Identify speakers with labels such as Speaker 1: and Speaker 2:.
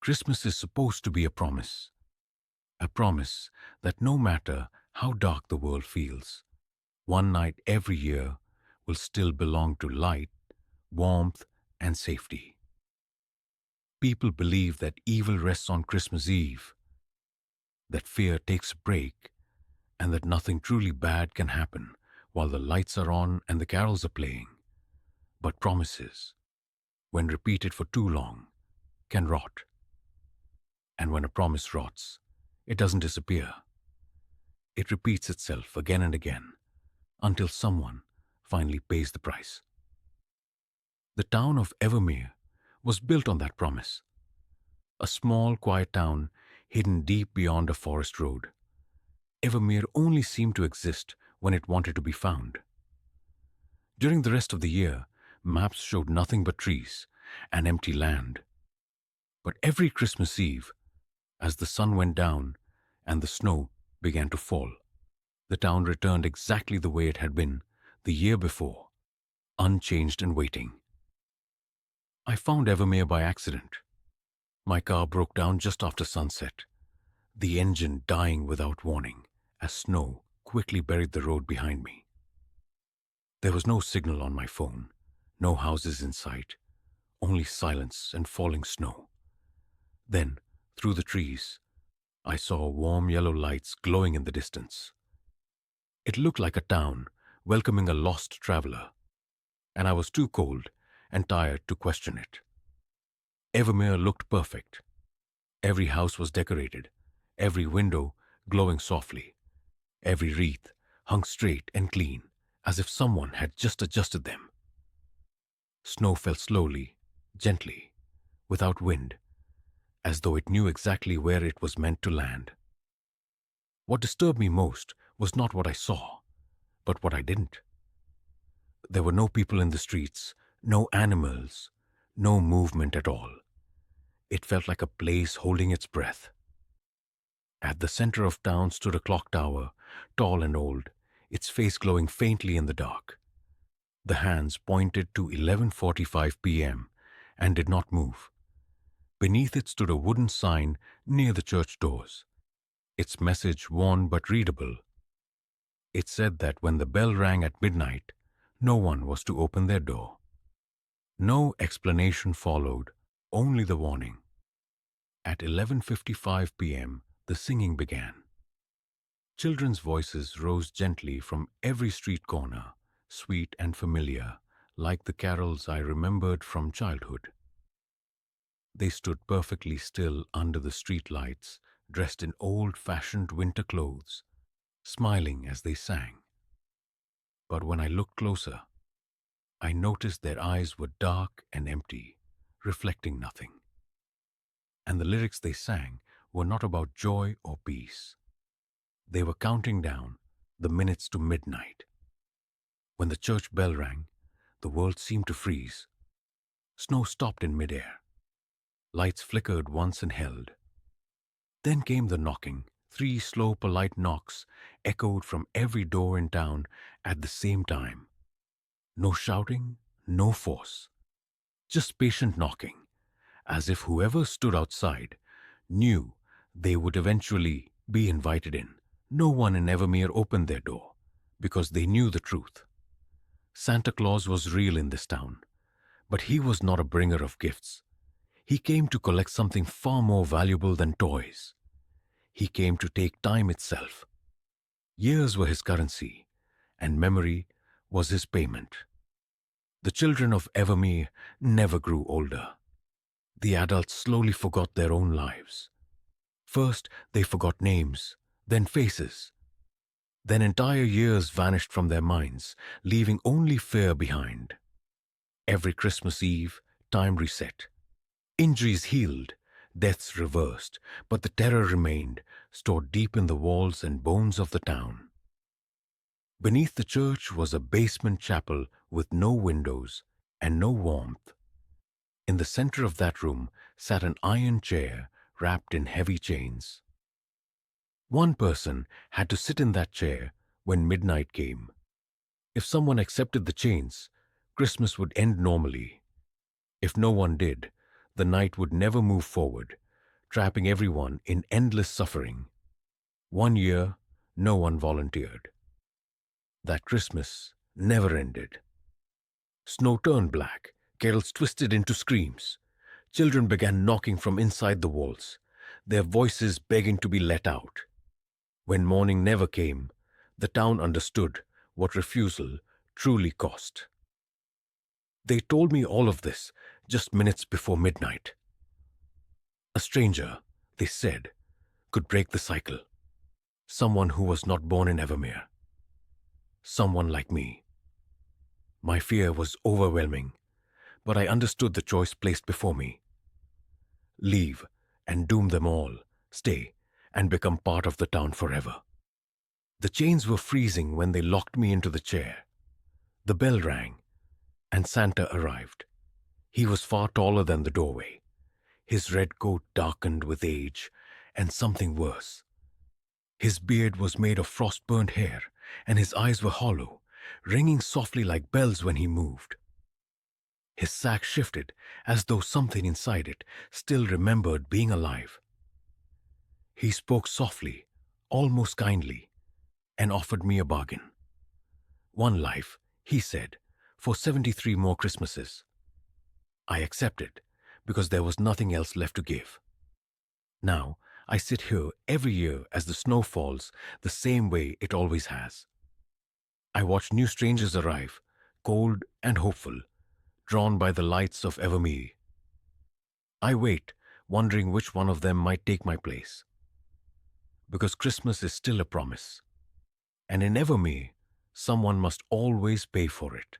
Speaker 1: Christmas is supposed to be a promise that no matter how dark the world feels, one night every year will still belong to light, warmth, and safety. People believe that evil rests on Christmas Eve, that fear takes a break, and that nothing truly bad can happen while the lights are on and the carols are playing. But promises, when repeated for too long, can rot. And when a promise rots, it doesn't disappear. It repeats itself again and again until someone finally pays the price. The town of Evermere was built on that promise. A small, quiet town hidden deep beyond a forest road. Evermere only seemed to exist when it wanted to be found. During the rest of the year, maps showed nothing but trees and empty land. But every Christmas Eve, as the sun went down and the snow began to fall, the town returned exactly the way it had been the year before, unchanged and waiting. I found Evermere by accident. My car broke down just after sunset, the engine dying without warning as snow quickly buried the road behind me. There was no signal on my phone, no houses in sight, only silence and falling snow. Then, through the trees, I saw warm yellow lights glowing in the distance. It looked like a town welcoming a lost traveler, and I was too cold and tired to question it. Evermere looked perfect. Every house was decorated, every window glowing softly, every wreath hung straight and clean, as if someone had just adjusted them. Snow fell slowly, gently, without wind, as though it knew exactly where it was meant to land. What disturbed me most was not what I saw, but what I didn't. There were no people in the streets, no animals, no movement at all. It felt like a place holding its breath. At the center of town stood a clock tower, tall and old, its face glowing faintly in the dark. The hands pointed to 11:45 p.m. and did not move. Beneath it stood a wooden sign near the church doors, its message worn but readable. It said that when the bell rang at midnight, no one was to open their door. No explanation followed, only the warning. At 11:55 p.m., the singing began. Children's voices rose gently from every street corner, sweet and familiar, like the carols I remembered from childhood. They stood perfectly still under the street lights, dressed in old-fashioned winter clothes, smiling as they sang. But when I looked closer, I noticed their eyes were dark and empty, reflecting nothing. And the lyrics they sang were not about joy or peace. They were counting down the minutes to midnight. When the church bell rang, the world seemed to freeze. Snow stopped in midair. Lights flickered once and held. Then came the knocking. 3 slow, polite knocks echoed from every door in town at the same time. No shouting, no force. Just patient knocking, as if whoever stood outside knew they would eventually be invited in. No one in Evermere opened their door, because they knew the truth. Santa Claus was real in this town, but he was not a bringer of gifts. He came to collect something far more valuable than toys. He came to take time itself. Years were his currency, and memory was his payment. The children of Evermere never grew older. The adults slowly forgot their own lives. First, they forgot names, then faces. Then entire years vanished from their minds, leaving only fear behind. Every Christmas Eve, time reset. Injuries healed, deaths reversed, but the terror remained, stored deep in the walls and bones of the town. Beneath the church was a basement chapel with no windows and no warmth. In the center of that room sat an iron chair wrapped in heavy chains. One person had to sit in that chair when midnight came. If someone accepted the chains, Christmas would end normally. If no one did, the night would never move forward, trapping everyone in endless suffering. One year, no one volunteered. That Christmas never ended. Snow turned black, carols twisted into screams. Children began knocking from inside the walls, their voices begging to be let out. When morning never came, the town understood what refusal truly cost. They told me all of this just minutes before midnight. A stranger, they said, could break the cycle. Someone who was not born in Evermere. Someone like me. My fear was overwhelming, but I understood the choice placed before me. Leave and doom them all, stay and become part of the town forever. The chains were freezing when they locked me into the chair. The bell rang, and Santa arrived. He was far taller than the doorway. His red coat darkened with age and something worse. His beard was made of frost-burned hair, and his eyes were hollow, ringing softly like bells when he moved. His sack shifted as though something inside it still remembered being alive. He spoke softly, almost kindly, and offered me a bargain. One life, he said, for 73 more Christmases. I accepted, because there was nothing else left to give. Now, I sit here every year as the snow falls the same way it always has. I watch new strangers arrive, cold and hopeful, drawn by the lights of Evermere. I wait, wondering which one of them might take my place. Because Christmas is still a promise. And in Evermere, someone must always pay for it.